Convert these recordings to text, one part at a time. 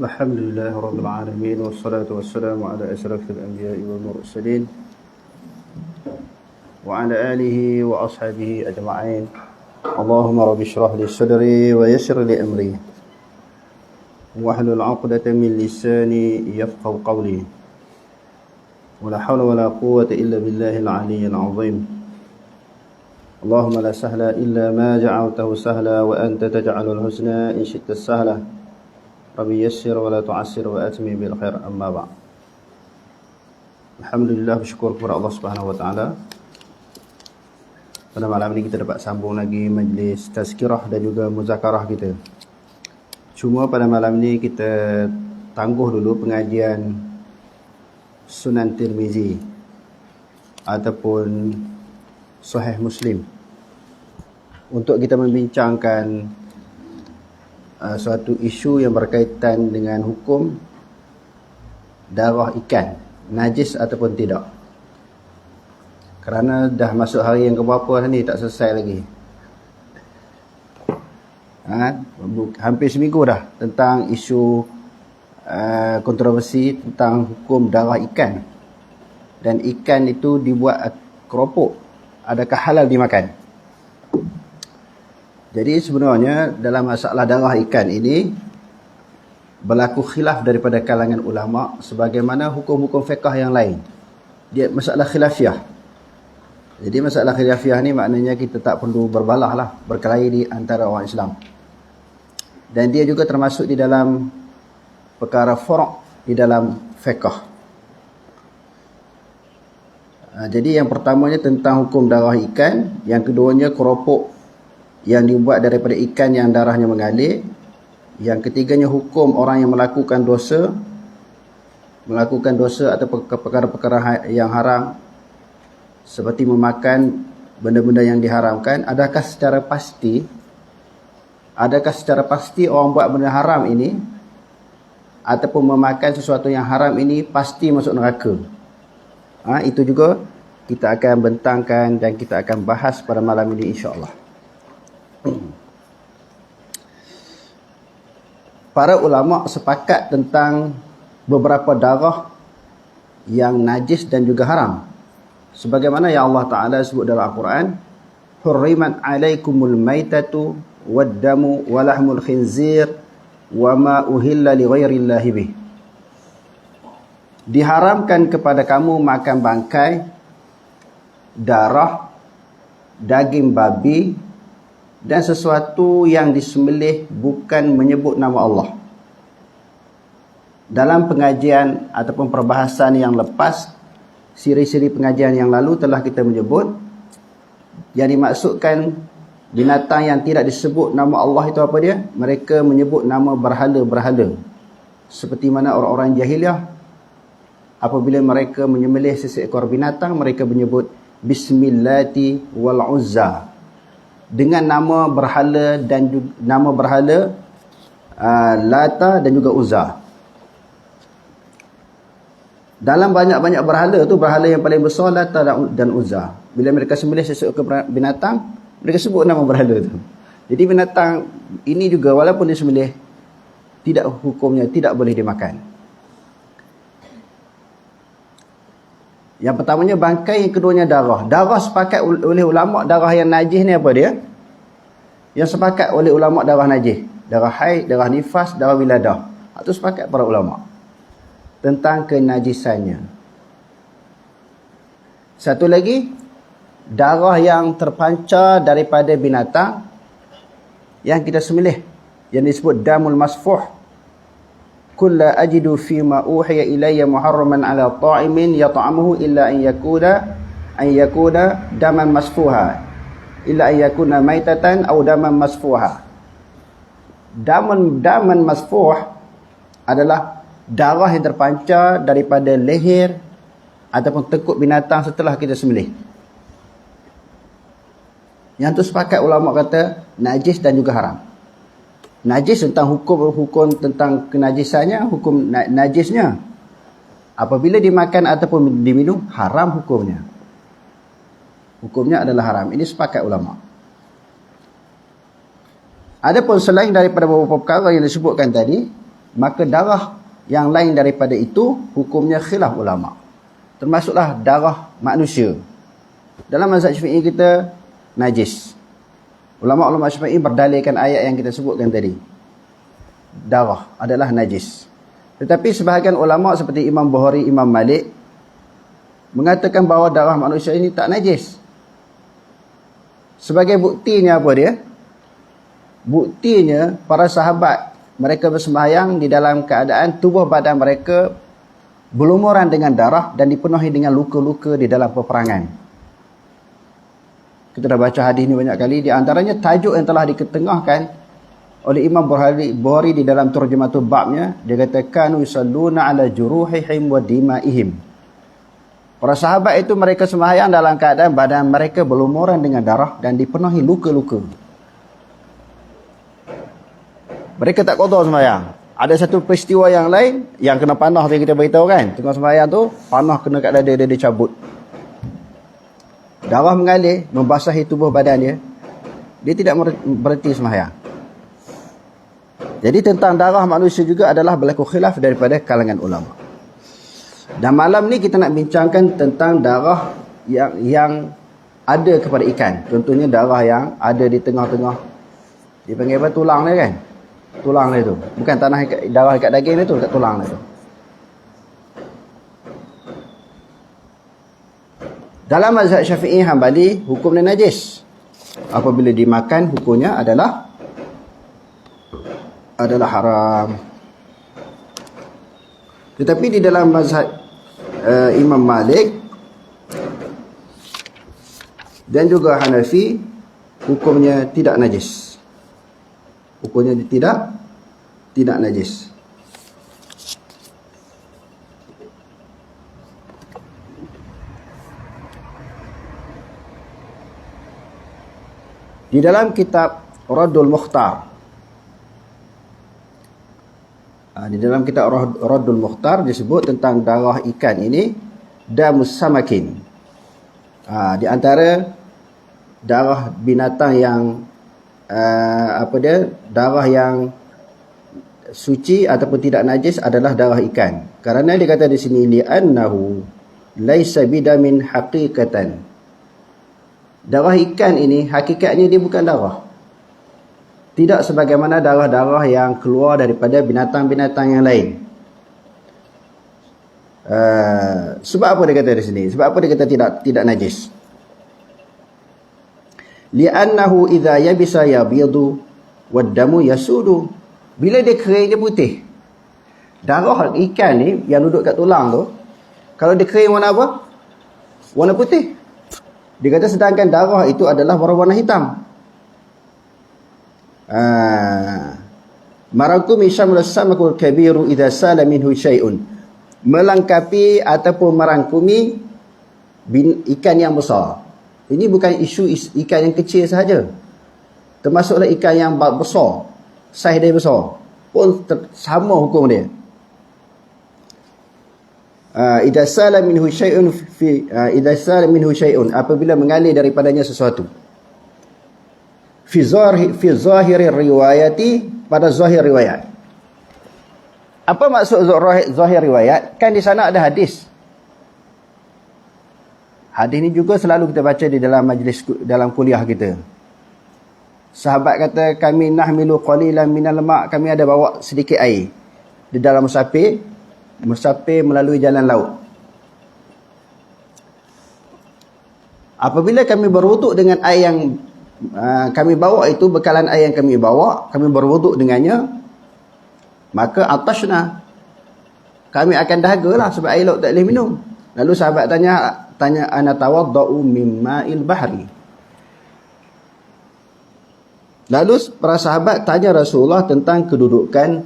الحمد لله رب العالمين والصلاة والسلام على أشرف الأنبياء والمرسلين وعلى آله وأصحابه أجمعين. اللهم رب اشرح لي صدري ويسر لي أمري واحلل عقدة من لساني يفقهوا قولي ولا حول ولا قوة إلا بالله العلي العظيم. اللهم لا سهل إلا ما جعلته سهلا وأنت تجعل الحزن إن شئت السهلة. Rabbi yassir wa la tu'assir wa atmi bil khair, amma ba'd. Alhamdulillah, bersyukur kepada Allah Subhanahu wa taala. Pada malam ini kita dapat sambung lagi majlis tazkirah dan juga muzakarah kita. Cuma pada malam ini kita tangguh dulu pengajian Sunan Tirmizi ataupun Sahih Muslim untuk kita membincangkan suatu isu yang berkaitan dengan hukum darah ikan, najis ataupun tidak. Kerana dah masuk hari yang keberapa ni tak selesai lagi. Hampir seminggu dah tentang isu kontroversi tentang hukum darah ikan. Dan ikan itu dibuat keropok, adakah halal dimakan? Jadi sebenarnya dalam masalah darah ikan ini berlaku khilaf daripada kalangan ulama sebagaimana hukum-hukum fiqh yang lain. Dia masalah khilafiah. Jadi masalah khilafiah ni maknanya kita tak perlu berbalah lah, berkelahi di antara orang Islam. Dan dia juga termasuk di dalam perkara furu' di dalam fiqh. Jadi yang pertamanya tentang hukum darah ikan, yang keduanya keropok yang dibuat daripada ikan yang darahnya mengalir. Yang ketiganya hukum orang yang melakukan dosa atau perkara-perkara yang haram seperti memakan benda-benda yang diharamkan. Adakah secara pasti orang buat benda haram ini ataupun memakan sesuatu yang haram ini pasti masuk neraka? Itu juga kita akan bentangkan dan kita akan bahas pada malam ini, insya-Allah. Para ulama sepakat tentang beberapa darah yang najis dan juga haram. Sebagaimana yang Allah Ta'ala sebut dalam Al-Quran, "Hurrimat alaikumul maitatu wad-damu wa lahmul khinzir wa ma uhilla li ghairillahi bih." Diharamkan kepada kamu makan bangkai, darah, daging babi dan sesuatu yang disembelih bukan menyebut nama Allah. Dalam pengajian ataupun perbahasan yang lepas, siri-siri pengajian yang lalu telah kita menyebut yang dimaksudkan binatang yang tidak disebut nama Allah itu apa dia? Mereka menyebut nama berhala-berhala. Seperti mana orang-orang jahiliah, apabila mereka menyembelih seekor binatang, mereka menyebut Bismillati wal Uzza, dengan nama berhala dan nama berhala Lata dan juga Uzza. Dalam banyak-banyak berhala tu, berhala yang paling besar Lata dan Uzza. Bila mereka sembelih sesuatu binatang, mereka sebut nama berhala tu. Jadi binatang ini juga walaupun disembelih, tidak hukumnya tidak boleh dimakan. Yang pertamanya bangkai, yang keduanya darah. Darah sepakat oleh ulama, darah yang najis ni apa dia? Yang sepakat oleh ulama darah najis. Darah haid, darah nifas, darah wiladah. Itu sepakat para ulama tentang kenajisannya. Satu lagi, darah yang terpancar daripada binatang yang kita sembelih, yang disebut damul masfuh. Kulla ajidu fima uhiya ilayya muharraman ala ta'imin yata'amuhu illa an yakuna daman masfuha, illa an yakuna maitatan aw daman masfuha. Daman masfuh adalah darah yang terpancar daripada leher ataupun tekuk binatang setelah kita sembelih. Yang tu sepakat ulama kata najis dan juga haram. Najis tentang hukum tentang kenajisannya, hukum najisnya. Apabila dimakan ataupun diminum, haram hukumnya. Hukumnya adalah haram. Ini sepakat ulama. Adapun selain daripada beberapa perkara yang disebutkan tadi, maka darah yang lain daripada itu hukumnya khilaf ulama. Termasuklah darah manusia. Dalam mazhab Syafi'i kita najis. Ulama-ulama Syafi'i berdalilkan ayat yang kita sebutkan tadi. Darah adalah najis. Tetapi sebahagian ulama seperti Imam Bukhari, Imam Malik mengatakan bahawa darah manusia ini tak najis. Sebagai buktinya apa dia? Buktinya para sahabat mereka bersembahyang di dalam keadaan tubuh badan mereka berlumuran dengan darah dan dipenuhi dengan luka-luka di dalam peperangan. Kita dah baca hadis ni banyak kali. Di antaranya tajuk yang telah diketengahkan oleh Imam Bukhari di dalam terjematul babnya. Dia kata kanu yusalluna ala juruhihim wa dimaihim. Para sahabat itu mereka sembahyang dalam keadaan badan mereka berlumuran dengan darah dan dipenuhi luka-luka. Mereka tak qada sembahyang. Ada satu peristiwa yang lain yang kena panah yang kita beritahu kan. Tengah sembahyang tu panah kena kat dada dia cabut. Darah mengalir membasahi tubuh badan dia. Dia tidak berhenti sembahyang. Jadi tentang darah manusia juga adalah berlaku khilaf daripada kalangan ulama. Dan malam ni kita nak bincangkan tentang darah yang ada kepada ikan. Contohnya darah yang ada di tengah-tengah. Dia panggil apa? Tulang dia kan? Tulang dia tu. Bukan darah dekat daging dia tu, dekat tulang dia tu. Dalam mazhab Syafi'i Hambali, hukum dia najis. Apabila dimakan, hukumnya adalah haram. Tetapi di dalam mazhab Imam Malik dan juga Hanafi, hukumnya tidak najis. Hukumnya tidak najis. Di dalam kitab Raddul Mukhtar, Raddul Mukhtar disebut tentang darah ikan ini damus samakin. Di antara darah binatang yang darah yang suci ataupun tidak najis adalah darah ikan. Kerana dia kata di sini li'annahu laisa bidamin haqiqatan. Darah ikan ini hakikatnya dia bukan darah. Tidak sebagaimana darah-darah yang keluar daripada binatang-binatang yang lain. Sebab apa dia kata di sini? Sebab apa dia kata tidak najis? Li'annahu idza yabisa yabidu wad-damu yasudu. Bila dia kering dia putih. Darah ikan ni yang duduk kat tulang tu, kalau dia kering warna apa? Warna putih. Dia kata sedangkan darah itu adalah warna hitam. Marakumi syamul samakul kabiru idza sala minhu syai'un. Melengkapi ataupun merangkumi ikan yang besar. Ini bukan isu ikan yang kecil sahaja. Termasuklah ikan yang besar. Saiz dia besar. Pun sama hukum dia. Idza sala minhu syai'un apabila mengalir daripadanya sesuatu. Fi zahiri riwayati, pada zahir riwayat. Apa maksud zahir riwayat? Kan di sana ada hadis. Hadis ni juga selalu kita baca di dalam majlis, dalam kuliah kita. Sahabat kata kami nahmilu qalilan minal ma', kami ada bawa sedikit air di dalam musafir melalui jalan laut. Apabila kami berwuduk dengan air yang kami bawa itu, bekalan air yang kami bawa, kami berwuduk dengannya, maka atashna, kami akan dahagalah sebab air laut tak boleh minum. Lalu sahabat tanya ana tawaddau mimma'il bahri. Lalu para sahabat tanya Rasulullah tentang kedudukan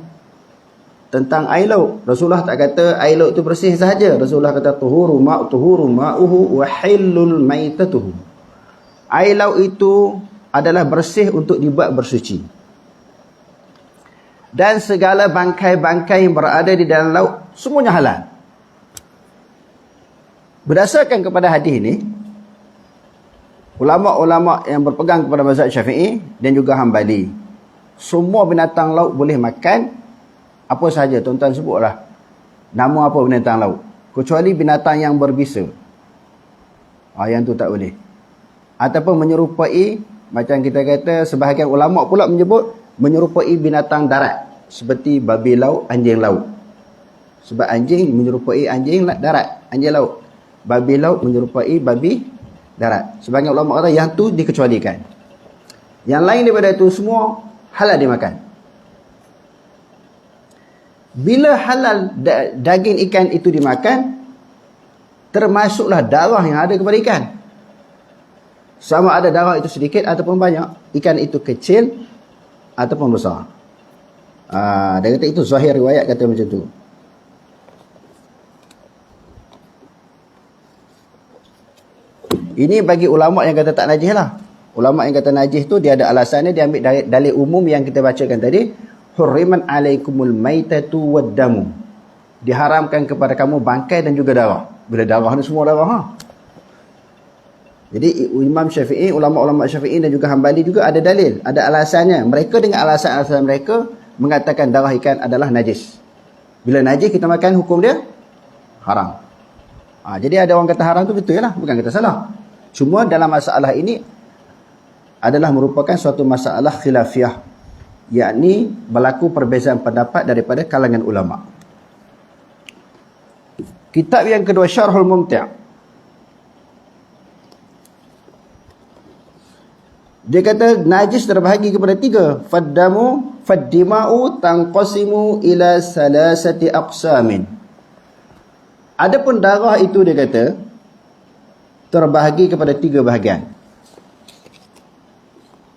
tentang air laut. Rasulullah tak kata air laut itu bersih sahaja. Rasulullah kata tuhuru ma'uhu wa hillul maitatuhu. Air laut itu adalah bersih untuk dibuat bersuci. Dan segala bangkai-bangkai yang berada di dalam laut semuanya halal. Berdasarkan kepada hadis ini, ulama-ulama yang berpegang kepada mazhab Syafi'i dan juga Hambali, semua binatang laut boleh makan Apa sahaja tuan-tuan sebutlah. Nama apa binatang laut. Kecuali binatang yang berbisa. Yang tu tak boleh. Ataupun menyerupai, macam kita kata, sebahagian ulama pula menyebut, menyerupai binatang darat. Seperti babi laut, anjing laut. Sebab anjing menyerupai anjing darat, anjing laut. Babi laut menyerupai babi darat. Sebahagian ulama kata yang tu dikecualikan. Yang lain daripada itu semua halal dimakan. Bila halal daging ikan itu dimakan, termasuklah darah yang ada kepada ikan. Sama ada darah itu sedikit ataupun banyak, ikan itu kecil ataupun besar. Dia kata itu zahir riwayat kata macam tu. Ini bagi ulama yang kata tak najis lah. Ulama yang kata najis tu dia ada alasannya, dia ambil dalil umum yang kita bacakan tadi. Hurriman alaikumul maitatu waddamu. Diharamkan kepada kamu bangkai dan juga darah. Bila darah ni semua darah. Jadi Imam Syafi'i, ulama-ulama Syafi'i dan juga Hambali juga ada dalil, ada alasannya. Mereka dengan alasan-alasan mereka mengatakan darah ikan adalah najis. Bila najis kita makan, hukum dia haram. Jadi ada orang kata haram tu betul lah, bukan kata salah. Cuma dalam masalah ini adalah merupakan suatu masalah khilafiyah, yakni berlaku perbezaan pendapat daripada kalangan ulama. Kitab yang kedua, Syarhul Mumti'. Dia kata najis terbahagi kepada 3. Faddima'u tanqasimu ila salasati aqsamin. Adapun darah itu dia kata terbahagi kepada 3 bahagian.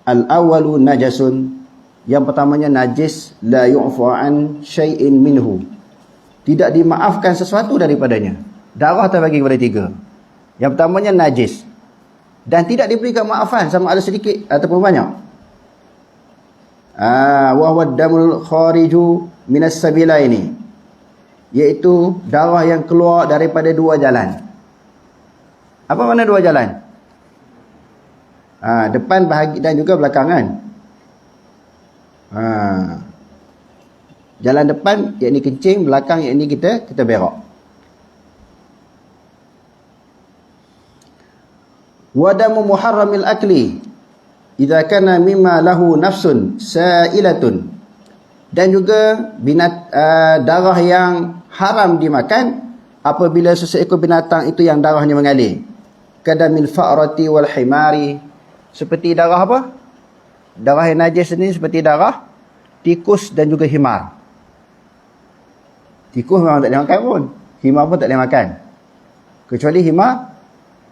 Al-awwalu najasun. Yang pertamanya najis, la yu'fa an syai'in minhu. Tidak dimaafkan sesuatu daripadanya. Darah terbahagi kepada 3. Yang pertamanya najis, dan tidak diberikan maafan sama ada sedikit ataupun banyak. Wa huwa damul khariju minas sabilaini, iaitu darah yang keluar daripada 2 jalan. Apa makna 2 jalan? Depan bahagi dan juga belakangan. Jalan depan yakni kencing, belakang yakni kita berak. Wadamu muharramil akli idza kana mimma lahu nafsun sa'ilatun. Dan juga darah yang haram dimakan apabila seseekor binatang itu yang darahnya mengalir. Kadamil fa'rati wal himari. Seperti darah apa? Darah yang najis ini seperti darah tikus dan juga himar. Tikus memang tak boleh makan pun, himar pun tak boleh makan. Kecuali himar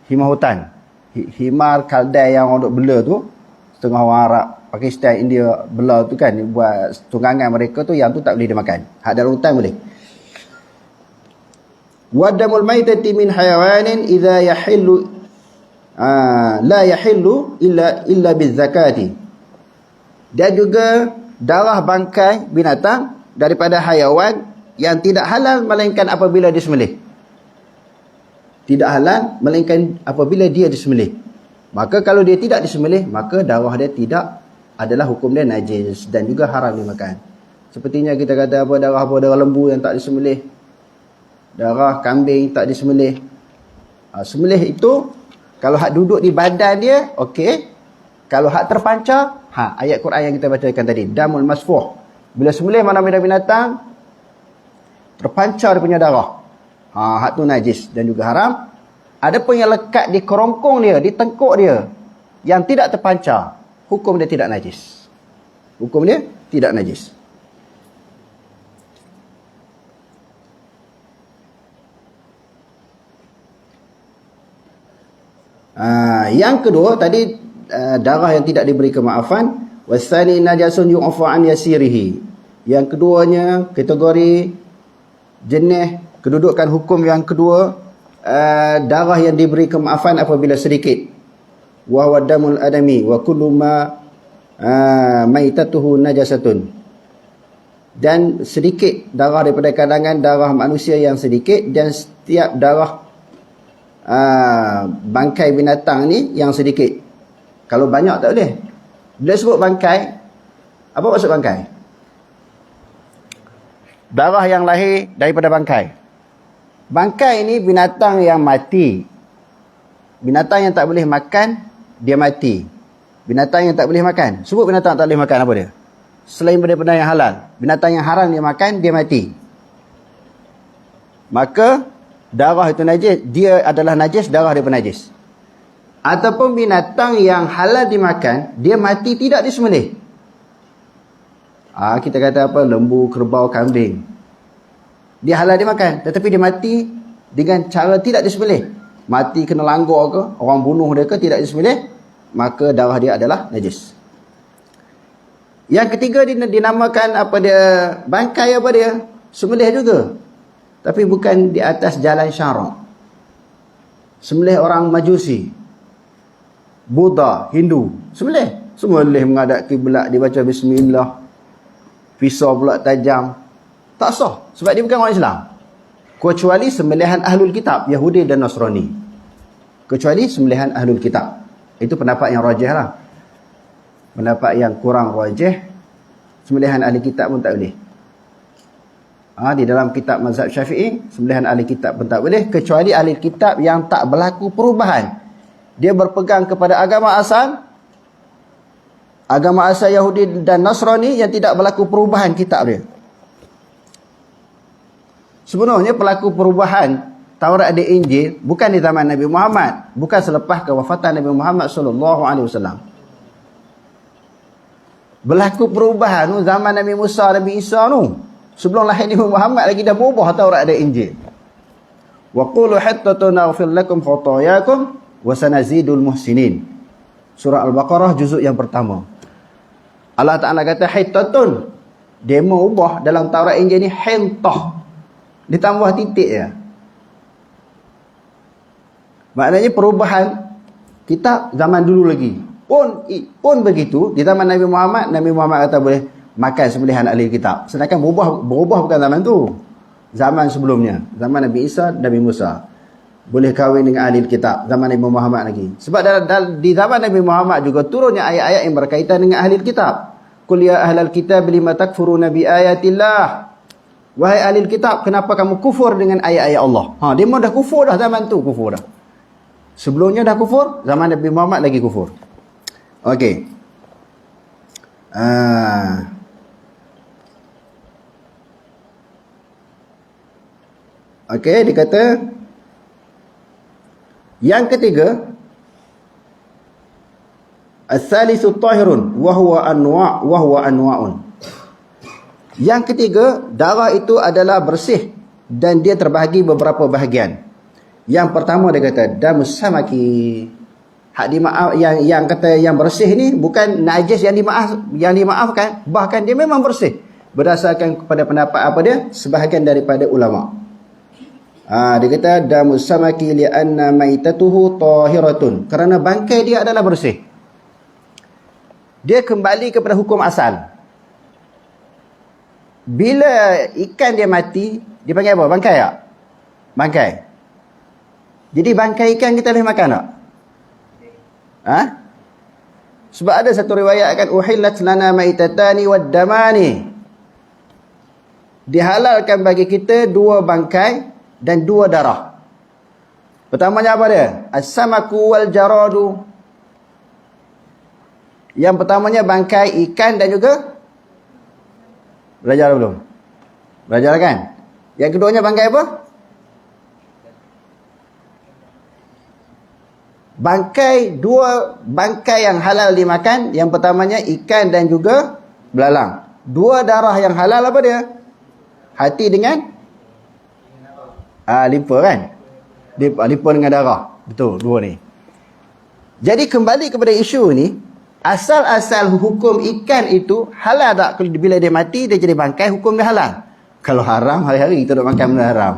hutan. Himar kaldai yang orang duk bela tu, setengah orang Arab, Pakistan, India bela tu kan, buat tunggangan mereka tu, yang tu tak boleh dimakan. Hak dalam hutan boleh. Wadamul maitati min hayawanin idza yahillu la yahillu illa bizakati. Dan juga darah bangkai binatang daripada hayawan yang tidak halal melainkan apabila disembelih. Tidak halal melainkan apabila dia disembelih. Maka kalau dia tidak disembelih, maka darah dia tidak adalah hukum dia najis dan juga haram dimakan. Sepertinya kita kata darah lembu yang tak disembelih, darah kambing tak disembelih. Sembelih itu kalau hak duduk di badan dia, okey. Kalau hak terpancar, ayat Quran yang kita bacakan tadi, damul masfuh. Bila sembelih mana-mana binatang, terpancar dia punya darah. Hak tu najis dan juga haram. Adapun yang lekat di kerongkong dia, di tengkuk dia, yang tidak terpancar, hukum dia tidak najis. Hukum dia tidak najis. Yang kedua tadi, darah yang tidak diberi kemaafan. Wasani najasun yu'fa an yasirihi. Yang keduanya, kategori jenis kedudukan hukum yang kedua, darah yang diberi kemaafan apabila sedikit. Wa huwa damul adami wa kullu ma maitatuhu najasatun. Dan sedikit darah daripada kalangan darah manusia yang sedikit, dan setiap darah bangkai binatang ni yang sedikit. Kalau banyak tak boleh. Bila sebut bangkai, apa maksud bangkai? darah yang lahir daripada bangkai. Bangkai ini binatang yang mati. Binatang yang tak boleh makan, dia mati. Binatang yang tak boleh makan. Sebut binatang tak boleh makan apa dia? Selain daripada yang halal. Binatang yang haram dia makan, dia mati. Maka darah itu najis, dia adalah najis, darah dia pun najis. Ataupun binatang yang halal dimakan, dia mati tidak disembelih. Kita kata apa? Lembu, kerbau, kambing. Dia halal dimakan, tetapi dia mati dengan cara tidak disembelih. Mati kena langgar ke, orang bunuh dia ke, tidak disembelih, maka darah dia adalah najis. Yang ketiga dinamakan apa dia? Bangkai apa dia? Sembelih juga. Tapi bukan di atas jalan syarak. Sembelih orang Majusi, Buddha, Hindu. Sembelih menghadap kiblat, dia baca bismillah. Pisau pula tajam. Tak sah. Sebab dia bukan orang Islam. Kecuali sembelihan ahlul kitab, Yahudi dan Nasrani. Kecuali sembelihan ahlul kitab. Itu pendapat yang rajih lah. Pendapat yang kurang rajih, sembelihan ahli kitab pun tak boleh. Di dalam kitab mazhab Syafi'i, sembelihan ahli kitab pun tak boleh, kecuali ahli kitab yang tak berlaku perubahan. Dia berpegang kepada agama asal Yahudi dan Nasrani yang tidak berlaku perubahan kitab dia. Sebenarnya pelaku perubahan Taurat dan Injil bukan di zaman Nabi Muhammad, bukan selepas kewafatan Nabi Muhammad SAW. Berlaku perubahan zaman Nabi Musa, Nabi Isa tu. Sebelum lahir Nabi Muhammad lagi dah berubah Taurat dan Injil. Wa qulu hattatun naghfir lakum khatayakum wa sanazidul muhsinin. Surah Al-Baqarah juzuk yang pertama. Allah Ta'ala kata hittatun. Dia mau ubah dalam Taurat Injil ni hintah. Ditambah titik je. Maknanya perubahan kitab zaman dulu lagi. Pun begitu, di zaman Nabi Muhammad kata boleh makan sembelihan ahli kitab. Sedangkan berubah bukan zaman tu. Zaman sebelumnya. Zaman Nabi Isa, Nabi Musa. Boleh kahwin dengan ahli kitab. Zaman Nabi Muhammad lagi. Sebab di zaman Nabi Muhammad juga turunnya ayat-ayat yang berkaitan dengan ahli kitab. Qul ya ahlal kitab lima takfuruna bi ayatillah. Wahai ahli kitab, kenapa kamu kufur dengan ayat-ayat Allah? Dia memang dah kufur dah zaman tu, kufur dah. Sebelumnya dah kufur, zaman Nabi Muhammad lagi kufur. Okey. Okey, dia kata yang ketiga, as-salisu tahirun wa huwa anwa'un. Yang ketiga, darah itu adalah bersih dan dia terbahagi beberapa bahagian. Yang pertama dia kata damus samaki. Hak dimaaf yang kata yang bersih ni bukan najis yang dimaafkan, bahkan dia memang bersih berdasarkan kepada pendapat apa dia? Sebahagian daripada ulama. Dia kata damus samaki li anna maitatuhu tahiratun. Kerana bangkai dia adalah bersih. Dia kembali kepada hukum asal. Bila ikan dia mati, dia panggil apa? Bangkai tak? Bangkai. Jadi bangkai ikan kita boleh makan tak? Sebab ada satu riwayat kan, uhillat lana maitatani wad damani. Dihalalkan bagi kita dua bangkai dan dua darah. Pertamanya apa dia? As-samaku wal jaradu. Yang pertamanya bangkai ikan dan juga belajar belum? Belajar kan? Yang keduanya bangkai apa? Dua bangkai yang halal dimakan. Yang pertamanya ikan dan juga belalang. Dua darah yang halal apa dia? Hati dengan limpa kan? Limpa dengan darah. Betul, dua ni. Jadi kembali kepada isu ni, asal-asal hukum ikan itu halal tak? Bila dia mati, dia jadi bangkai, hukum dia halal. Kalau haram, hari-hari kita nak makan benda haram.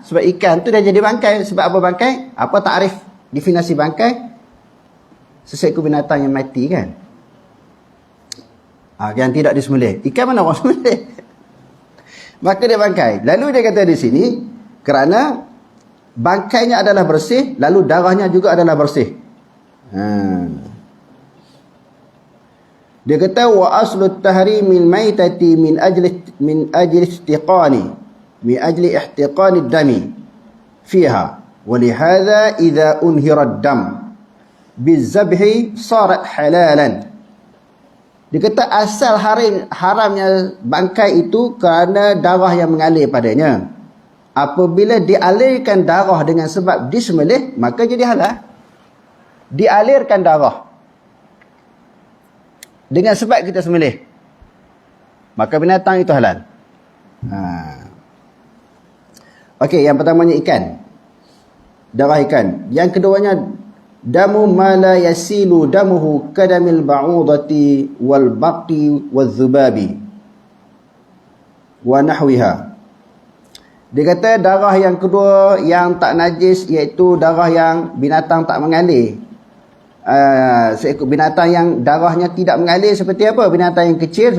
Sebab ikan tu dah jadi bangkai. Sebab apa bangkai? Apa takrif definisi bangkai? Sesekor binatang yang mati kan? Yang tidak disembelih. Ikan mana orang sembelih? Maka dia bangkai. Lalu dia kata di sini, kerana bangkainya adalah bersih, lalu darahnya juga adalah bersih. Dia kata wa aslu tahrimil maitati min ajli ihtiqani dami fiha wa lihadha idza unhira ad-dam bizabhi sarat halalan. Dia kata asal haramnya bangkai itu kerana darah yang mengalir padanya. Apabila dialirkan darah dengan sebab disembelih, maka jadi halal. Dialirkan darah dengan sebab kita sembelih, maka binatang itu halal. Okey, yang pertamanya ikan. Darah ikan. Yang keduanya damu ma la yasilu damuhu kadamil ba'udati wal baqi wal zubabi wa nahwiha. Dia kata darah yang kedua yang tak najis iaitu darah yang binatang tak mengalir. Seekor binatang yang darahnya tidak mengalir seperti apa? Binatang yang kecil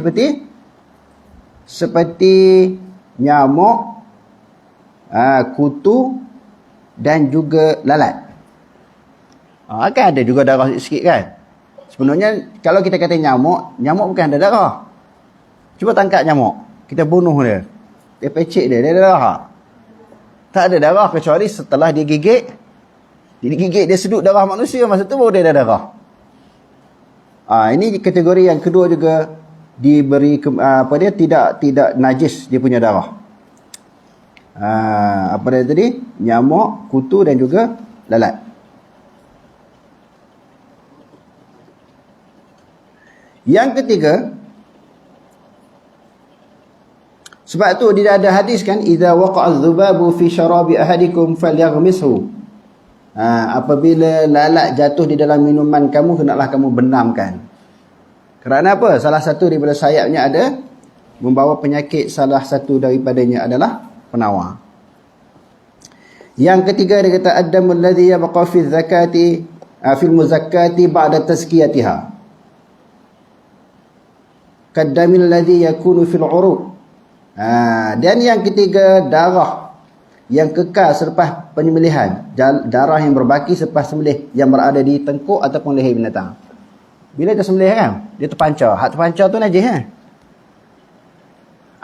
seperti nyamuk, kutu dan juga lalat. Kan ada juga darah sikit kan. Sebenarnya kalau kita kata nyamuk bukan ada darah. Cuba tangkap nyamuk, kita bunuh dia. Dia pecik dia ada darah. Tak ada darah kecuali setelah dia gigit. Dia sedut darah manusia, masa tu baru dia ada darah. Ini kategori yang kedua juga diberi tidak najis dia punya darah. Apa dia tadi? Nyamuk, kutu dan juga lalat. Yang ketiga, sebab tu dia ada hadis kan, idza waqa'a adh-dhubabu fi syarabi ahadikum falyaghmishu. Apabila lalat jatuh di dalam minuman kamu, hendaklah kamu benamkan. Kerana apa? Salah satu daripada sayapnya ada membawa penyakit, salah satu daripadanya adalah penawar. Yang ketiga dia kata ad-damul ladzi yabqa fi zakati fil muzakkati ba'da tazkiyatiha kadamil ladzi yakunu fil urud. Dan yang ketiga darah yang kekal selepas penyembelihan, darah yang berbaki selepas sembelih yang berada di tengkuk ataupun leher binatang. Bila dia sembelih kan, dia terpancar. Hak terpancar tu najis kan.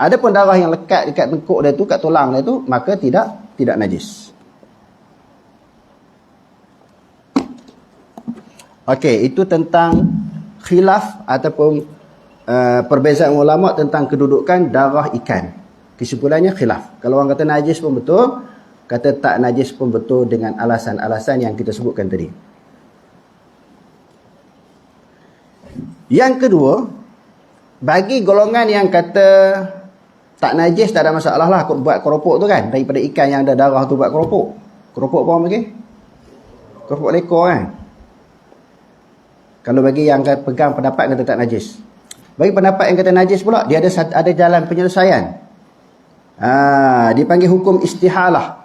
Adapun darah yang lekat dekat tengkuk dia tu, kat tulang dia tu, maka tidak najis. Okey, itu tentang khilaf ataupun perbezaan ulama tentang kedudukan darah ikan. Kesimpulannya khilaf. Kalau orang kata najis pun betul, kata tak najis pun betul dengan alasan-alasan yang kita sebutkan tadi. Yang kedua, bagi golongan yang kata tak najis tak ada masalah lah buat keropok tu kan, daripada ikan yang ada darah tu buat keropok. Keropok apa orang bagi? Keropok lekor kan. Kalau bagi yang pegang pendapat kata tak najis. Bagi pendapat yang kata najis pula, dia ada jalan penyelesaian. Dipanggil hukum istihalah.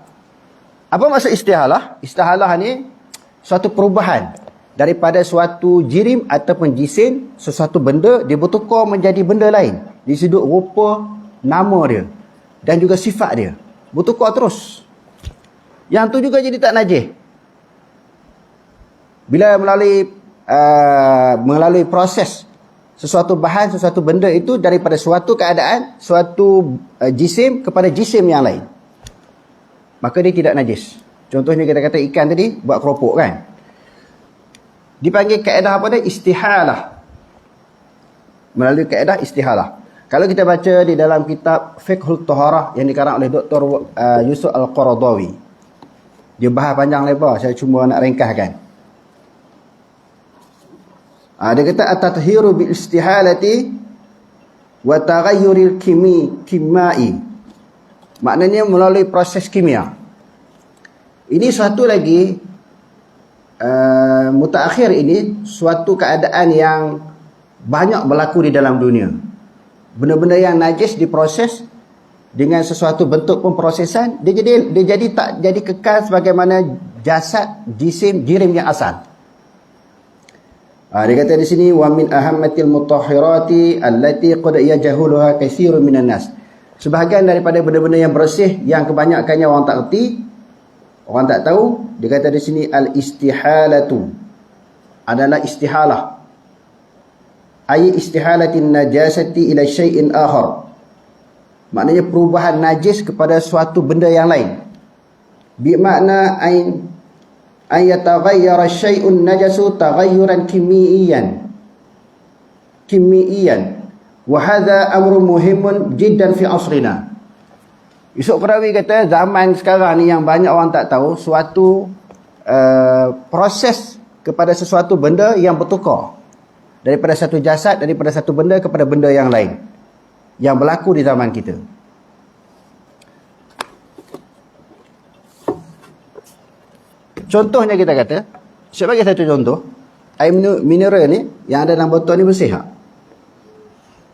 Apa maksud istihalah? Istihalah ni suatu perubahan daripada suatu jirim ataupun jisim, sesuatu benda dia bertukar menjadi benda lain di sudut rupa, nama dia dan juga sifat dia. Bertukar terus. Yang tu juga jadi tak najis. Bila melalui proses sesuatu bahan, sesuatu benda itu daripada suatu keadaan, suatu jisim kepada jisim yang lain, maka dia tidak najis. Contohnya kita kata ikan tadi buat keropok kan, dipanggil kaedah apa dia? Istihalah. Melalui kaedah istihalah. Kalau kita baca di dalam kitab Fiqhul Taharah yang dikarang oleh Dr. Yusuf Al-Qaradawi, dia bahas panjang lebar, saya cuma nak ringkaskan. Dia kata at-tathiru bil istihalati wa taghayyuril kimai. Maknanya melalui proses kimia. Ini suatu lagi mutaakhir, ini suatu keadaan yang banyak berlaku di dalam dunia. Benda-benda yang najis diproses dengan sesuatu bentuk pemprosesan, dia jadi tak jadi kekal sebagaimana jasad jisim jirim yang asal. Dia kata di sini wa min ahammatil mutahhirati allati qad yajhuluha katsirun minan nas. Sebahagian daripada benda-benda yang bersih yang kebanyakannya orang tak erti, orang tak tahu, dia kata di sini al istihalatu adalah istihalah. ay istihalatin najasati ila syai'in akhar. Maknanya perubahan najis kepada suatu benda yang lain. Bi makna ay yataghayyara syai'un najasu taghayyuran kimiiyan. Wa hadha amrun muhimun jiddan fi asrina. Yusuf Qaradawi kata zaman sekarang ni yang banyak orang tak tahu suatu proses kepada sesuatu benda yang bertukar daripada satu jasad, daripada satu benda kepada benda yang lain yang berlaku di zaman kita. Contohnya kita kata, sebagai satu contoh, air mineral ni yang ada dalam botol ni bersih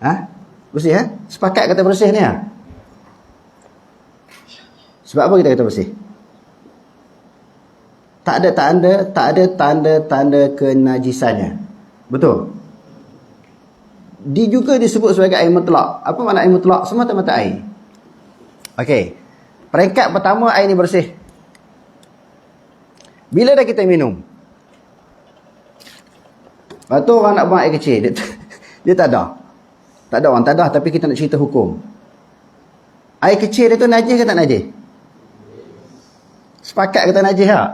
tak? Bersih Sepakat kata bersih ni Sebab apa kita kata bersih? Tak ada tanda kenajisannya. Betul? Dia juga disebut sebagai air mutlak. Apa makna air mutlak? Semata-mata air. Okey. Peringkat pertama, air ni bersih. Bila dah kita minum, lepas tu orang nak buang air kecil, dia tak ada. Tak ada orang, tak ada. Tapi kita nak cerita hukum. Air kecil dia tu najis ke tak najis? Sepakat kata najis tak?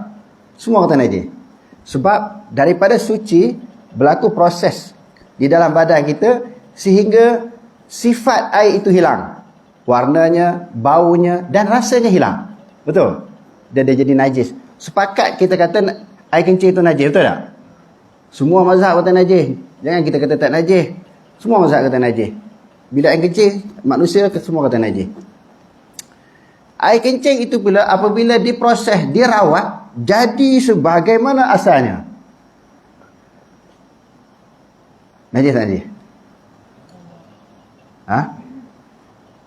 Semua kata najis. Sebab daripada suci berlaku proses di dalam badan kita sehingga sifat air itu hilang. Warnanya, baunya dan rasanya hilang. Betul? Dia jadi najis. Sepakat kita kata air kencing itu najis, betul tak? Semua mazhab kata najis. Jangan kita kata tak najis. Semua mazhab kata najis. Bila air kencing, manusia semua kata najis. Air kencing itu apabila diproses, dirawat, jadi sebagaimana asalnya. Najis tak najis?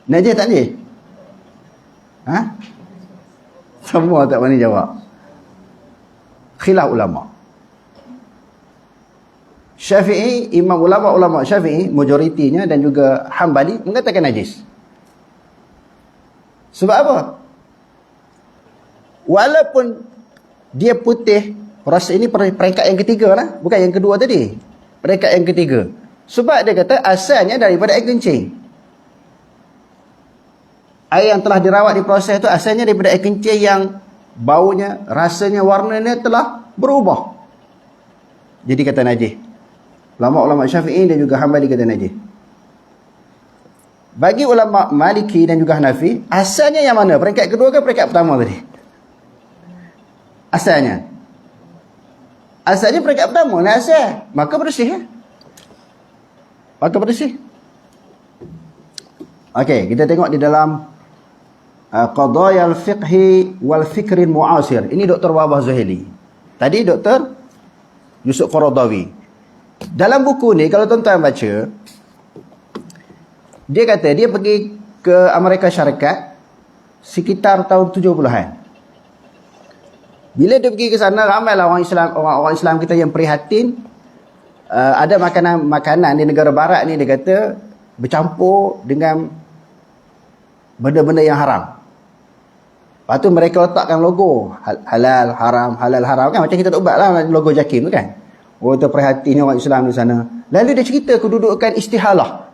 Najis tak najis? Semua tak berani jawab. Khilaf ulama. Syafi'i, imam ulama Syafi'i, majoritinya dan juga Hambali mengatakan najis. Sebab apa? Walaupun dia putih, proses ini peringkat yang ketiga lah, bukan yang kedua tadi. Peringkat yang ketiga. Sebab dia kata asalnya daripada air kencing. Air yang telah dirawat di proses itu asalnya daripada air kencing yang baunya, rasanya, warnanya telah berubah. Jadi kata najis. Ulama-ulama Syafi'i dan juga Hambali kata najis. Bagi ulama Maliki dan juga Hanafi, asalnya yang mana? Peringkat kedua ke peringkat pertama tadi? Asalnya peringkat pertama lah asal. Maka bersih. Maka bersih. Okey, kita tengok di dalam Qadaya al-Fiqhi wal-Fikri al-Mu'asir. Ini Dr. Wahbah Zuhaili. Tadi Dr. Yusuf Qaradawi. Dalam buku ni, kalau tuan-tuan baca, dia kata dia pergi ke Amerika Syarikat sekitar tahun 70-an. Bila dia pergi ke sana, ramailah orang Islam kita yang prihatin. Ada makanan di negara barat ni, dia kata bercampur dengan benda-benda yang haram. Lepas tu mereka letakkan logo halal haram kan, macam kita ubat lah logo JAKIM tu kan. Oh, tu prihatin orang Islam di sana. Lalu dia cerita kedudukan istihalah.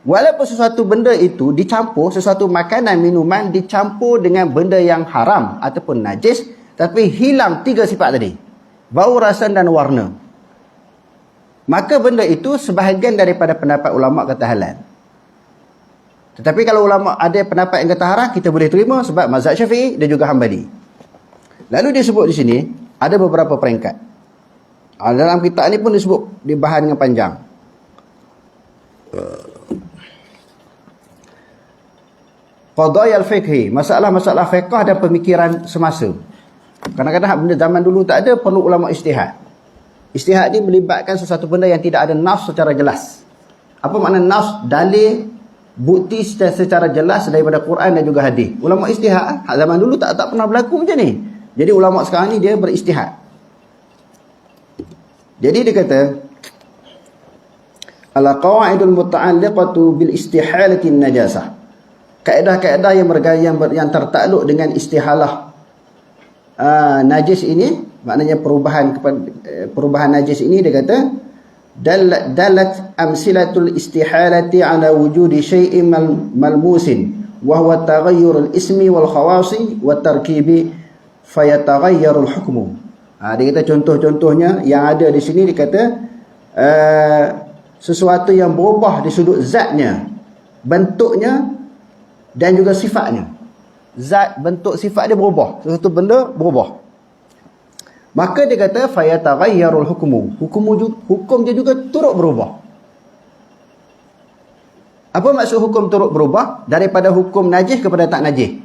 Walaupun sesuatu benda itu dicampur, sesuatu makanan minuman dicampur dengan benda yang haram ataupun najis, tapi hilang tiga sifat tadi, bau, rasa dan warna, maka benda itu sebahagian daripada pendapat ulama kata halal. Tetapi kalau ulama ada pendapat yang kata haram, kita boleh terima sebab mazhab Syafi'i dan juga Hambali. Lalu dia sebut di sini ada beberapa peringkat. Dalam kitab ni pun disebut di bahan dengan panjang. Qadaya al-fiqhi, masalah-masalah fiqh dan pemikiran semasa. Kadang-kadang benda zaman dulu tak ada, perlu ulama ijtihad. Ijtihad ni melibatkan sesuatu benda yang tidak ada nas secara jelas. Apa makna nas? Dalil, bukti secara jelas daripada Quran dan juga hadis. Ulama ijtihad zaman dulu tak pernah berlaku macam ni. Jadi ulama sekarang ni dia berijtihad. Jadi dia kata al-qawaidul muta'alliqatu bil istihalati najasah. Kaedah-kaedah yang tertakluk dengan istihalah najis ini, maknanya perubahan najis ini, dia kata dalat amsilatul istihalati ala wujudi syai'in malmusin wa huwa taghayyurul ismi wal khawasi wa tarkibi fayataghayyarul hukmu. Dia kata contoh-contohnya yang ada di sini, dia kata sesuatu yang berubah di sudut zatnya, bentuknya dan juga sifatnya. Zat, bentuk, sifat dia berubah, sesuatu benda berubah, maka dia kata fayataghayyarul hukmu, hukum dia juga turut berubah. Apa maksud hukum turut berubah? Daripada hukum najis kepada tak najis,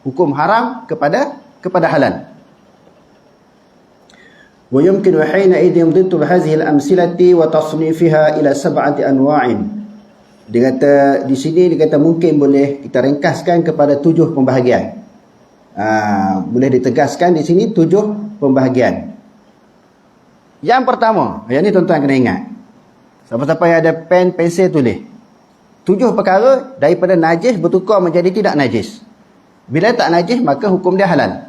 hukum haram kepada halal. Wa yumkinu hina idin dhittu hadhihi al-amsilati wa tasnifiha ila 7 anwa'in. Dia kata di sini, dia kata mungkin boleh kita ringkaskan kepada 7 pembahagian. Boleh ditegaskan di sini 7 pembahagian. Yang pertama, yang ni tuan-tuan kena ingat. Siapa-siapa yang ada pen, pensel, tulis. 7 perkara daripada najis bertukar menjadi tidak najis. Bila tak najis, maka hukum dia halal.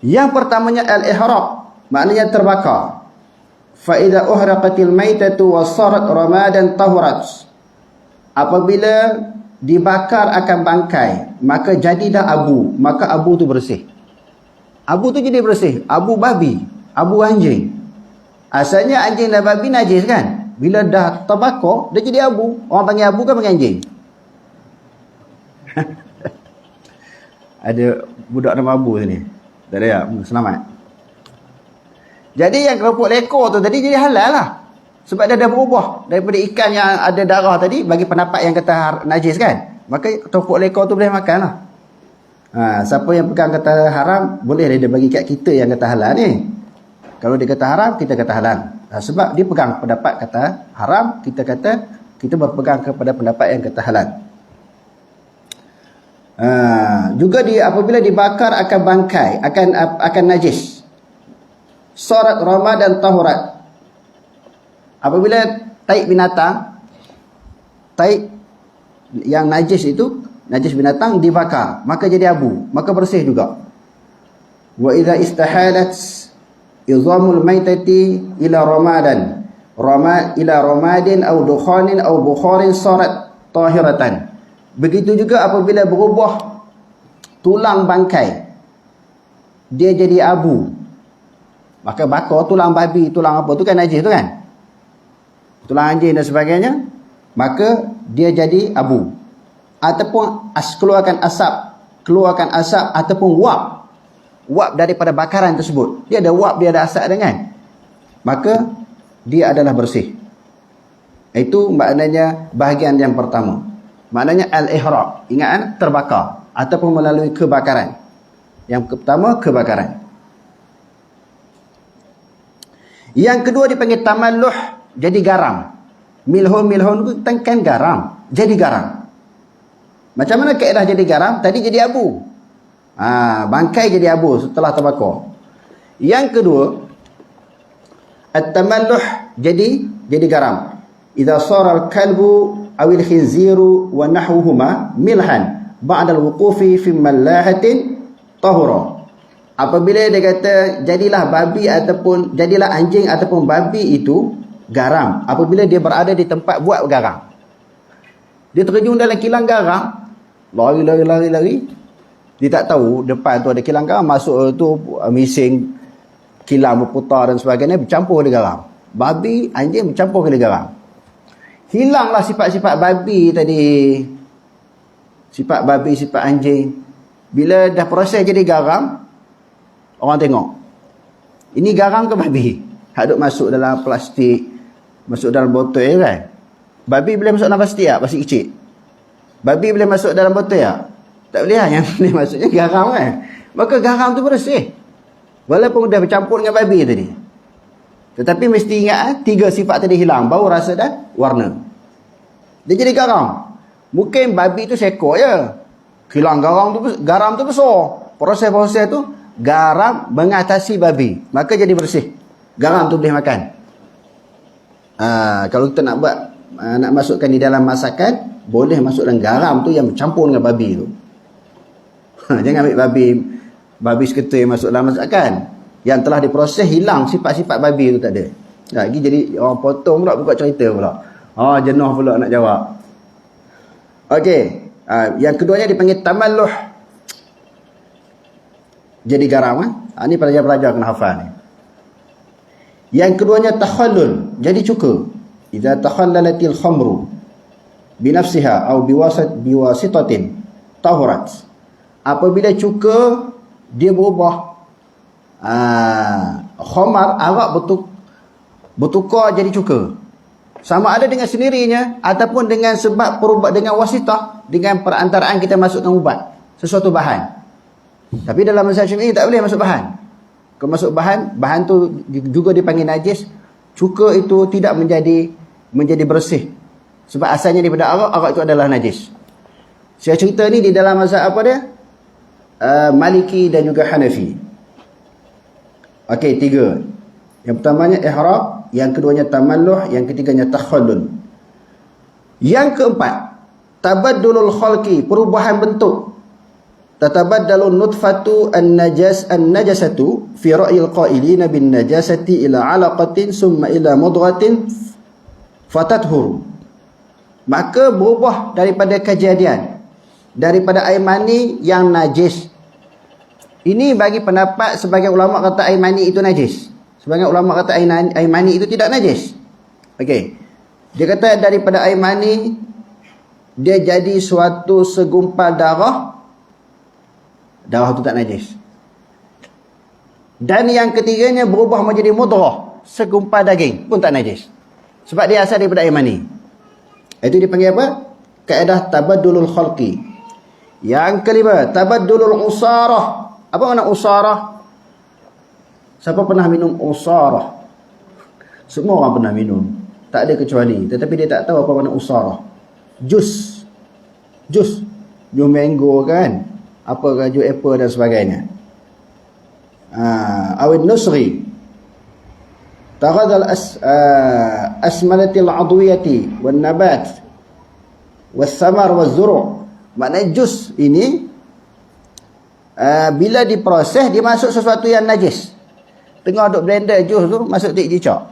Yang pertamanya al-ihraq, maknanya terbakar. Fa idza uhraqatil maitatu wa sarat ramadan tahurat. Apabila dibakar akan bangkai, maka jadilah abu, maka abu tu bersih. Abu tu jadi bersih. Abu babi, abu anjing. Asalnya anjing dan babi najis kan? Bila dah terbakar, dia jadi abu. Orang panggil abu kan panggil anjing. Ada budak nama abu sini. Tak ada ya? Selamat. Jadi yang keropok lekor tu tadi jadi halal lah. Sebab dia dah berubah daripada ikan yang ada darah tadi, bagi pendapat yang kata najis kan, maka keropok lekor tu boleh makan lah. Siapa yang pegang kata haram, boleh dia bagi kat kita yang kata halal ni. Kalau dia kata haram, kita kata halal. Sebab dia pegang pendapat kata haram, kita berpegang kepada pendapat yang kata halal. Juga apabila dibakar akan bangkai, akan najis. Sarat ramadan tahurat. Apabila taik binatang, taik yang najis itu, najis binatang dibakar, maka jadi abu, maka bersih juga. Wa idza istahalat izamul maitati ila ramadan ila ramadin aw dukhanin aw bukharin sarat tahiratan. Begitu juga apabila berubah tulang bangkai, dia jadi abu, maka bakar tulang babi, tulang apa tu kan najis tu kan, tulang anjing dan sebagainya, maka dia jadi abu. Ataupun keluarkan asap ataupun wap daripada bakaran tersebut. Dia ada wap, dia ada asap dengan, maka dia adalah bersih. Itu maknanya bahagian yang pertama. Maknanya al-ihraq, ingat terbakar ataupun melalui kebakaran. Yang pertama kebakaran. Yang kedua dipanggil tamalluh, jadi garam. Milhun itu kan garam, jadi garam. Macam mana kaedah jadi garam? Tadi jadi abu. Bangkai jadi abu setelah terbakar. Yang kedua, at-tamalluh, jadi garam. Idza sara al-kalbu awil khinziru wa nahwuhuma milhan ba'da al-wuqufi fi mallahatin tahura. Apabila dia kata jadilah babi ataupun jadilah anjing ataupun babi itu garam apabila dia berada di tempat buat garam. Dia terjun dalam kilang garam, lari. Dia tak tahu depan tu ada kilang garam, masuk tu mising kilang berputar dan sebagainya, bercampur dengan garam. Babi, anjing bercampur dengan garam. Hilanglah sifat-sifat babi tadi. Sifat babi, sifat anjing. Bila dah proses jadi garam, orang tengok, ini garam ke babi? Haduk masuk dalam plastik, masuk dalam botol kan. Babi boleh masuk dalam plastik tak? Plastik kecil. Babi boleh masuk dalam botol tak? Tak boleh lah. Yang boleh masuknya garam kan. Maka garam tu bersih, walaupun dah bercampur dengan babi tadi. Tetapi mesti ingat 3 sifat tadi hilang, bau, rasa dan warna. Dia jadi garam. Mungkin babi tu seekor je, hilang garam tu besar. Proses-proses tu garam mengatasi babi, maka jadi bersih. Garam tu boleh makan. Kalau kita nak buat, nak masukkan di dalam masakan, boleh masuk dalam garam tu yang bercampur dengan babi tu. Jangan ambil babi seketul yang masuk dalam masakan. yang telah diproses, hilang sifat-sifat babi tu tak ada. Lagi jadi orang potong pula buka cerita pula. Jenuh pula nak jawab. Okey, yang keduanya dipanggil tamalluh. Jadi garam ni pelajar-pelajar kena hafal ni. Yang keduanya takhallul, jadi cuka. Idza takhallalatil khamru binafsiha atau biwasitatin tahurat. Apabila cuka dia berubah, khamar arak bertukar jadi cuka, sama ada dengan sendirinya ataupun dengan sebab perubah dengan wasitah, dengan perantaraan kita masukkan ubat, sesuatu bahan. Tapi dalam mazhab Syafi'i tak boleh masuk bahan. Kalau masuk bahan tu juga dipanggil najis. Cuka itu tidak menjadi bersih, sebab asalnya daripada arak itu adalah najis. Saya cerita ni di dalam mazhab apa dia? Maliki dan juga Hanafi. Okey, 3. Yang pertamanya ihraq, yang keduanya tamalluh, yang ketiganya takhallul. Yang keempat, tabaddulul khalqi, perubahan bentuk. Tatabaddalu nutfatu an-najasatu fi ra'yil qailina bin najasati ila 'alaqatin summa ila mudghatin fatathur. Maka berubah daripada kejadian, daripada air mani yang najis. Ini bagi pendapat sebagian ulama kata air mani itu najis. Sebagian ulama kata air mani itu tidak najis. Okey. Dia kata daripada air mani dia jadi suatu segumpal darah. Darah itu tak najis. Dan yang ketiganya berubah menjadi mudrah, segumpal daging pun tak najis, sebab dia asal daripada air mani. Itu dipanggil apa? Kaedah tabaddulul khalqi. Yang kelima, tabaddulul usarah. Apa makna usarah? Siapa pernah minum usarah? Semua orang pernah minum, tak ada kecuali. Tetapi dia tak tahu apa makna usarah. Jus mango kan, apa kaju apple dan sebagainya. Awid nusri taghadal asmalatil adwiyati wan nabat was samar waz zuru'. Maknanya jus ini bila diproses dia masuk sesuatu yang najis. Tengah duk blender jus tu masuk tik cicak.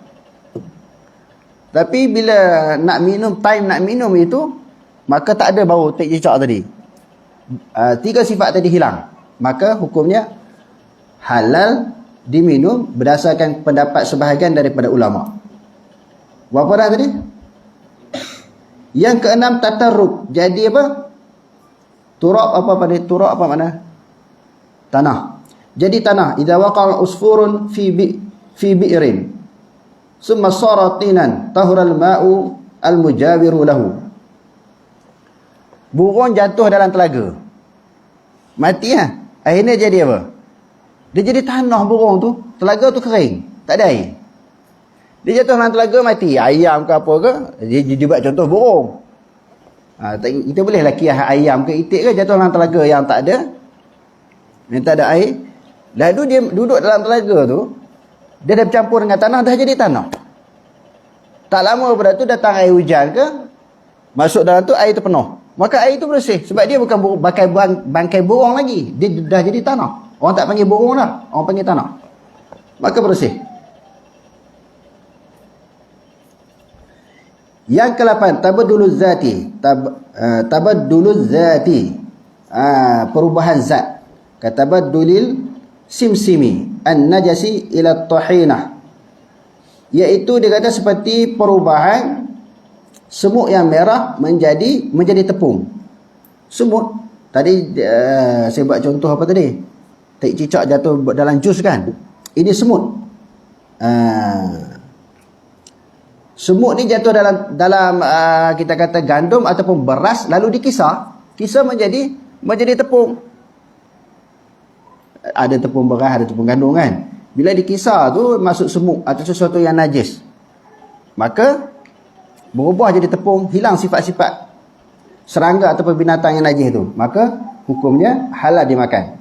Tapi bila nak minum itu, maka tak ada bau tik cicak tadi. 3 sifat tadi hilang, maka hukumnya halal diminum berdasarkan pendapat sebahagian daripada ulama. Berapa dah tadi? Yang keenam, tatarrub. Jadi apa? Turab apa makna? Tanah. Jadi tanah. Idza waqa'a usfurun fi bi'rin summa sara tinan tahura al-ma'u al-mujawiru lahu. Burung jatuh dalam telaga, mati lah. Akhirnya jadi apa? Dia jadi tanah burung tu. Telaga tu kering, tak ada air. Dia jatuh dalam telaga, mati. Ayam ke apa ke, dia buat contoh burung. Kita boleh lah kiah ayam ke itik ke jatuh dalam telaga yang tak ada air. Lalu dia duduk dalam telaga tu, dia dah bercampur dengan tanah, dah jadi tanah. Tak lama pada tu datang air hujan ke, masuk dalam tu air tu penuh, maka air tu bersih, sebab dia bukan bangkai burung lagi, dia dah jadi tanah. Orang tak panggil burung dah, orang panggil tanah, maka bersih. Yang ke-8, tabadduluz zati. Tabadduluz zati, perubahan zat. Katabaddulil simsimi an-najasi ila tahinah, iaitu dia kata seperti perubahan semut yang merah menjadi tepung. Semut tadi saya buat contoh apa tadi? Tak cicak jatuh dalam jus kan? Ini semut. Semut ni jatuh dalam kita kata gandum ataupun beras, lalu dikisar menjadi tepung. Ada tepung beras, ada tepung gandum kan. Bila dikisar tu masuk semut atau sesuatu yang najis, maka berubah jadi tepung, hilang sifat-sifat serangga ataupun binatang yang najis tu, maka hukumnya halal dimakan.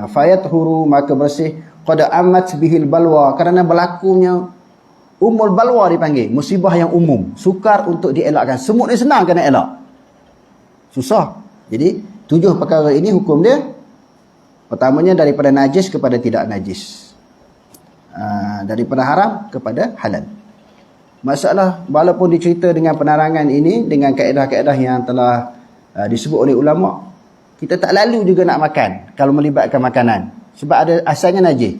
Fayathuru, maka bersih. Qad amat bihil balwa, kerana berlakunya umul balwa dipanggil, musibah yang umum, sukar untuk dielakkan. Semut ni senang kena elak, susah. Jadi 7 perkara ini hukum dia Pertamanya daripada najis kepada tidak najis. Daripada haram kepada halal. Masalah walaupun dicerita dengan penerangan ini, dengan kaedah-kaedah yang telah disebut oleh ulama, kita tak lalu juga nak makan kalau melibatkan makanan. Sebab ada asalnya najis.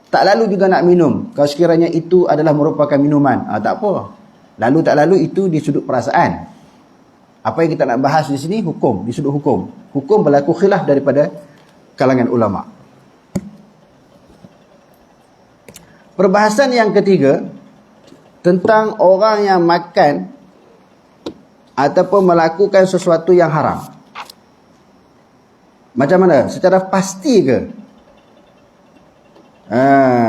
Tak lalu juga nak minum kalau sekiranya itu adalah merupakan minuman. Tak apa. Lalu tak lalu itu di sudut perasaan. Apa yang kita nak bahas di sini hukum, di sudut hukum. Hukum berlaku khilaf daripada kalangan ulama. Perbahasan yang ketiga tentang orang yang makan ataupun melakukan sesuatu yang haram. Macam mana? Secara pasti ke?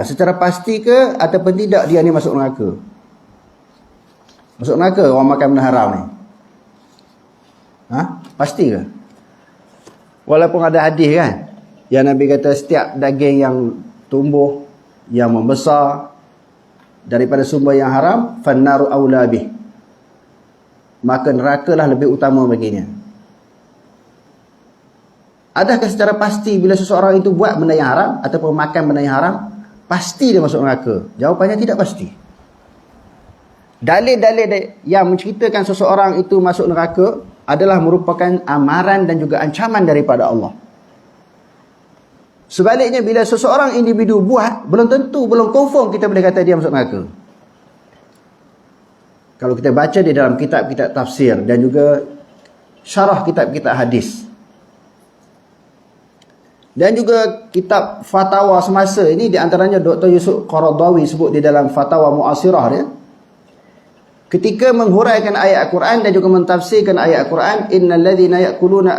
Secara pasti ke ataupun tidak dia ni masuk neraka? Masuk neraka orang makan benda haram ni? Pasti ke? Walaupun ada hadis kan, yang Nabi kata setiap daging yang tumbuh, yang membesar daripada sumber yang haram, fannaru aula bih, maka nerakalah lebih utama baginya. Adakah secara pasti bila seseorang itu buat benda yang haram ataupun makan benda yang haram, pasti dia masuk neraka? Jawapannya tidak pasti. Dalil-dalil yang menceritakan seseorang itu masuk neraka adalah merupakan amaran dan juga ancaman daripada Allah. Sebaliknya bila seseorang individu buat, belum tentu, belum confirm kita boleh kata dia masuk neraka. Kalau kita baca di dalam kitab-kitab tafsir dan juga syarah kitab-kitab hadis dan juga kitab fatwa semasa ini, di antaranya Dr. Yusuf Qaradawi sebut di dalam fatwa muasirah dia, ketika menghuraikan ayat Al-Quran dan juga mentafsirkan ayat Al-Quran, innal ladzina ya'kuluna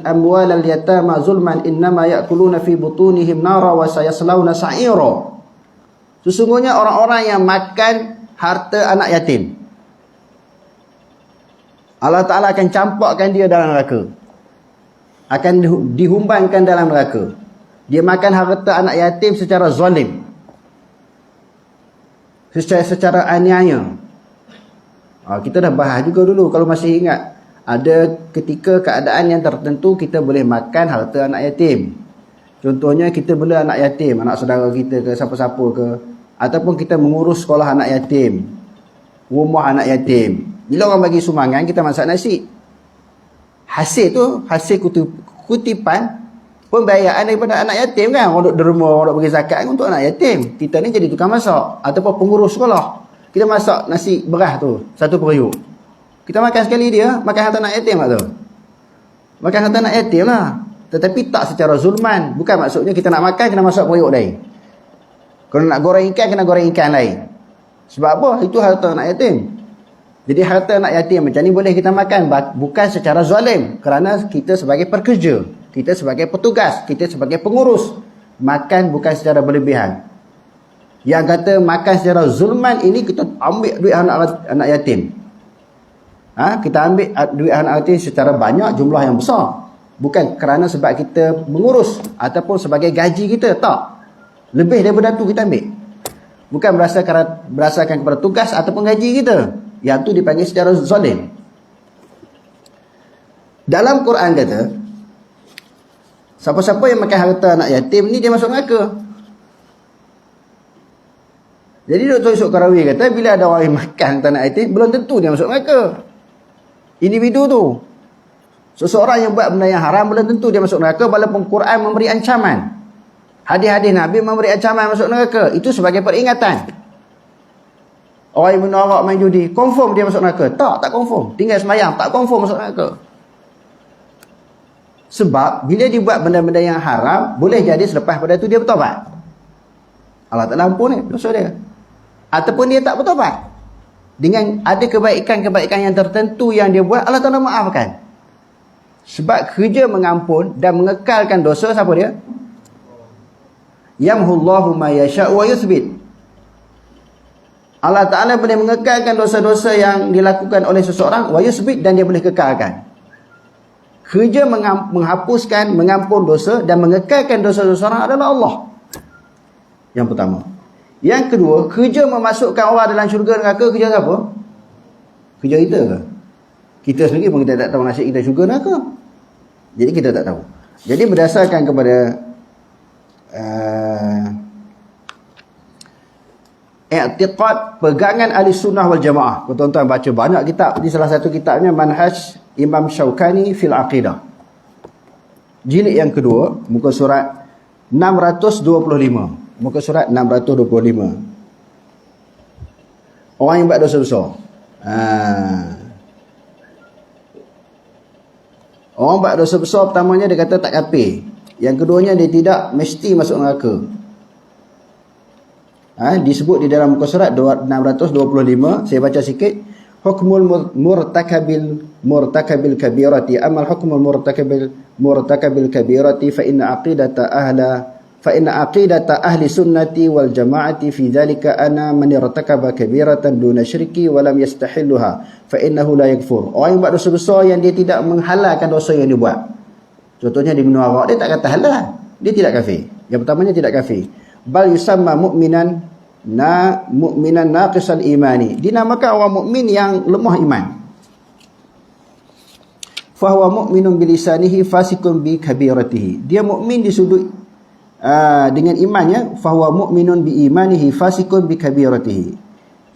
amwalal yatama zulman innama ya'kuluna fi butunihim nara wa sayaslawna sa'ira. Sesungguhnya orang-orang yang makan harta anak yatim, Allah Ta'ala akan campakkan dia dalam neraka, akan dihumbankan dalam neraka. Dia makan harta anak yatim secara zalim, secara aniaya. Kita dah bahas juga dulu, kalau masih ingat, ada ketika keadaan yang tertentu kita boleh makan harta anak yatim. Contohnya kita bela anak yatim, anak saudara kita ke, siapa-siapa ke, ataupun kita mengurus sekolah anak yatim, rumah anak yatim. Bila orang bagi sumbangan, kita masak nasi. Hasil tu, hasil kutipan pembiayaan daripada anak yatim kan. Orang duduk derma, orang bagi zakat kan untuk anak yatim. Kita ni jadi tukang masak ataupun pengurus sekolah. Kita masak nasi beras tu, satu periuk. Kita makan sekali dia, makan harta anak yatim tak tu? Makan harta anak yatim lah. Tetapi tak secara zulman. Bukan maksudnya kita nak makan, kena masak periuk lain. Kalau nak goreng ikan, kena goreng ikan lain. Sebab apa? Itu harta anak yatim. Jadi harta anak yatim macam ni boleh kita makan, bukan secara zalim. Kerana kita sebagai pekerja, kita sebagai petugas, kita sebagai pengurus. Makan bukan secara berlebihan. Yang kata makan secara zulman ini, kita ambil duit anak yatim. Kita ambil duit anak yatim secara banyak, jumlah yang besar. Bukan kerana sebab kita mengurus ataupun sebagai gaji kita, tak. Lebih daripada tu kita ambil. Bukan berdasarkan kepada tugas ataupun gaji kita. Yang tu dipanggil secara zalim. Dalam Quran kata, siapa-siapa yang makan harta anak yatim ni dia masuk neraka. Jadi Dr. Yusuf Qaradawi kata, bila ada orang yang makan harta anak yatim, belum tentu dia masuk neraka. Individu tu, seseorang yang buat benda yang haram, belum tentu dia masuk neraka, walaupun Quran memberi ancaman. Hadis-hadis Nabi memberi ancaman masuk neraka. Itu sebagai peringatan. Orang yang minum arak, main judi, confirm dia masuk neraka? Tak confirm. Tinggal semayang, tak confirm masuk neraka. Sebab bila dia buat benda-benda yang haram, boleh jadi selepas pada tu dia bertobat. Allah Ta'ala ampun dosa dia. Ataupun dia tak bertobat. Dengan ada kebaikan-kebaikan yang tertentu yang dia buat, Allah Ta'ala maafkan. Sebab kerja mengampun dan mengekalkan dosa, siapa dia? Yamhullahu ma yasha'u wa yuthbit. Allah Ta'ala boleh mengekalkan dosa-dosa yang dilakukan oleh seseorang, wa yuthbit, dan dia boleh kekalkan. Kerja menghapuskan, mengampun dosa dan mengekalkan dosa seseorang adalah Allah. Yang pertama. Yang kedua, kerja memasukkan orang dalam syurga neraka, kerja siapa? Kerja kita ke? Kita sendiri pun kita tak tahu nasib kita syurga neraka. Jadi kita tak tahu. Jadi berdasarkan kepada i'tiqad pegangan ahli sunnah wal jamaah. Tuan-tuan baca banyak kitab. Di salah satu kitabnya Manhaj Imam Syaukani fil Aqidah. Jilid yang kedua, muka surat 625. Muka surat 625. Orang yang buat dosa besar. Orang buat dosa besar pertamanya dia kata tak kafir. Yang keduanya dia tidak mesti masuk neraka. Disebut di dalam muka surat 625. Saya baca sikit. Hukmul murtakabil kabirati amal hukmul murtakabil kabirati fa inna aqidata ahli sunnati wal jama'ati fi dhalika ana man irtakaba kabiratan duna syirki wa lam yastahilluha fa innahu la yakfur. Orang yang buat dosa besar yang dia tidak menghalalkan dosa yang dia buat. Contohnya dia minum arak, dia tak kata halal, dia tidak kafir. Yang pertamanya tidak kafir. Bal yusamma mu'minan naqisal imani. Dinamakan orang mukmin yang lemah iman. Fa huwa mu'minun bilisanihi fasikun bi kabiratihi. Dia mukmin di sudut dengan imannya. Fa huwa mu'minun bi imanihi fasikun bi kabiratihi.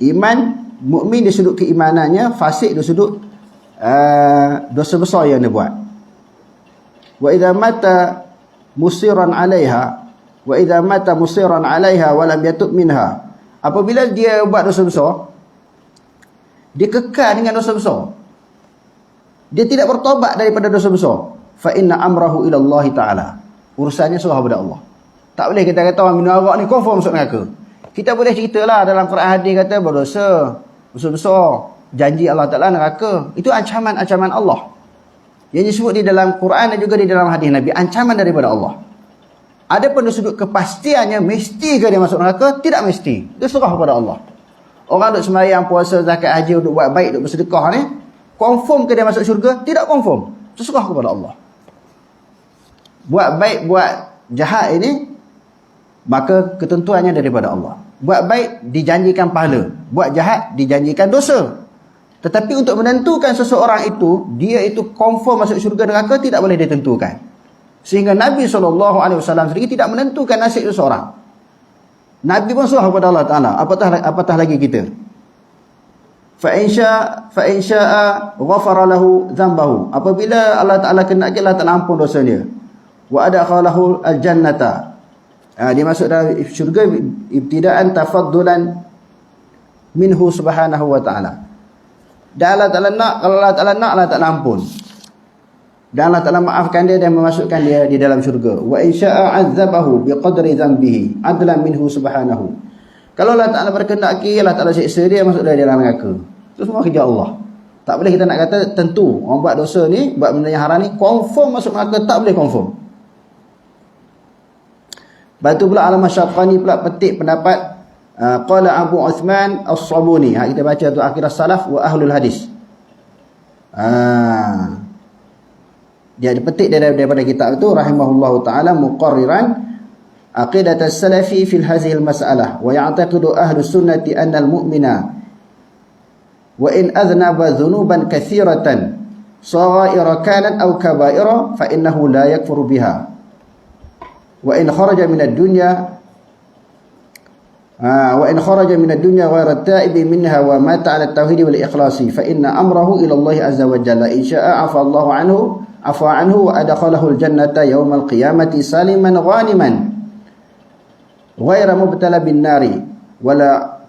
Iman mukmin di sudut keimanannya, fasik di sudut dosa besar yang dia buat. Wa idza mata musiran 'alaiha wa lam yatub minha. Apabila dia buat dosa besar, dia kekal dengan dosa besar, dia tidak bertobat daripada dosa besar, fa inna amrahu ila Allah taala. Urusannya serah kepada Allah. Tak boleh kita kata orang minum arak ni confirm masuk neraka. Kita boleh ceritalah dalam Quran hadis kata berdosa besar, janji Allah Taala neraka. Itu ancaman-ancaman Allah. Yang disebut di dalam Quran dan juga di dalam hadis Nabi, ancaman daripada Allah. Adapun dari sudut kepastiannya, mesti ke dia masuk neraka? Tidak mesti. Itu serah kepada Allah. Orang duk sembahyang, puasa, zakat, haji, duk buat baik, duk bersedekah ni, confirm ke dia masuk syurga? Tidak confirm. Itu serah kepada Allah. Buat baik, buat jahat ini, maka ketentuannya daripada Allah. Buat baik dijanjikan pahala, buat jahat dijanjikan dosa. Tetapi untuk menentukan seseorang itu, dia itu confirm masuk syurga neraka, tidak boleh ditentukan. Sehingga Nabi SAW sendiri tidak menentukan nasib seseorang. Nabi pun serah kepada Allah Ta'ala. Apatah lagi kita. Fa in sya'a ghafara lahu dhanbahu. Apabila Allah Ta'ala kehendaki, Allah Ta'ala ampun dosanya. Wa adkhalahu al-jannata. Dia masuk dalam syurga ibtidaan tafaddulan minhu subhanahu wa ta'ala. Dan Allah Ta'ala nak, kalau Allah Ta'ala nak, Allah Ta'ala ampun. Dan Allah Ta'ala maafkan dia dan memasukkan dia di dalam syurga. Wa in sya'a 'adzabahu biqadri dhanbihi adlan minhu subhanahu. Kalau Allah Ta'ala berkehendaki, Allah Ta'ala siksa dia, masuk dia dalam neraka. Itu semua kerja Allah. Tak boleh kita nak kata tentu orang buat dosa ni, buat benda yang haram ni confirm masuk neraka, tak boleh confirm. Batu pula Al-Masyaqqani pula petik pendapat qala Abu Uthman As-Sabuni. Kita baca tu Aqidah Salaf wa Ahlul Hadis. Dia petik daripada kitab itu rahimahullahu taala muqarriran aqidat as-salafi fil hadhihi al-mas'alah wa ya'taqidu ahlus sunnati anna al-mu'mina wa in adhnaba dhunuban katsiratan saghaira kanat aw kaba'ira fa innahu la yakfuru biha wa in kharaja min ad-dunya ghayra at-ta'ibi minha wa mata 'ala at-tauhid wal ikhlasi fa inna amrahu ila Allah azza wa jalla in syaa'a afa Allahu anhu wa adkhalahu al-jannata yawm al-qiyamati saliman ghaniman ghayra mubtala bin nari wala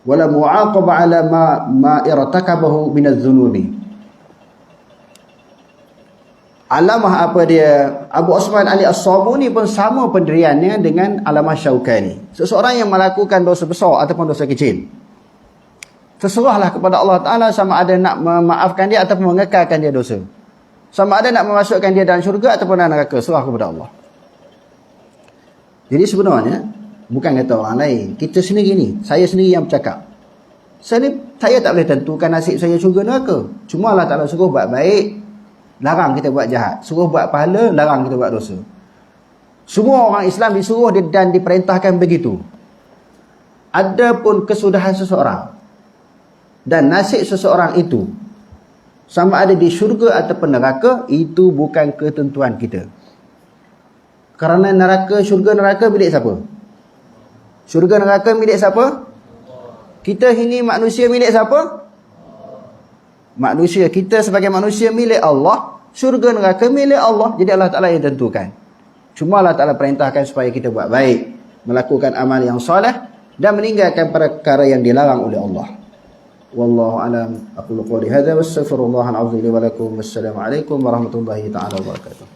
mu'aqaba 'ala ma irtakabahu min adh-dhunubi. Alamah apa dia? Abu Osman Ali As-Sabuni pun sama pendiriannya dengan Alamah Syaukani. Seseorang yang melakukan dosa besar ataupun dosa kecil, terserahlah kepada Allah Ta'ala sama ada nak memaafkan dia ataupun mengekalkan dia dosa. Sama ada nak memasukkan dia dalam syurga ataupun dalam neraka, serah kepada Allah. Jadi sebenarnya bukan kata orang lain, kita sendiri ni, saya sendiri yang bercakap. Saya tak boleh tentukan nasib saya syurga neraka. Cuma Allah Ta'ala suruh buat baik, larang kita buat jahat. Suruh buat pahala, larang kita buat dosa. Semua orang Islam disuruh dan diperintahkan begitu. Adapun kesudahan seseorang dan nasib seseorang itu, sama ada di syurga ataupun neraka, itu bukan ketentuan kita. Kerana syurga neraka milik siapa? Syurga neraka milik siapa? Kita ini manusia milik siapa? Manusia. Kita sebagai manusia milik Allah. Syurga neraka milik Allah. Jadi Allah Ta'ala yang tentukan. Cuma Allah Ta'ala perintahkan supaya kita buat baik, melakukan amal yang soleh, dan meninggalkan perkara yang dilarang oleh Allah. Wallahu alam. Aqulu qouli hadza wastaghfirullahal azim li wa lakum. Wassalamu alaikum warahmatullahi taala wabarakatuh.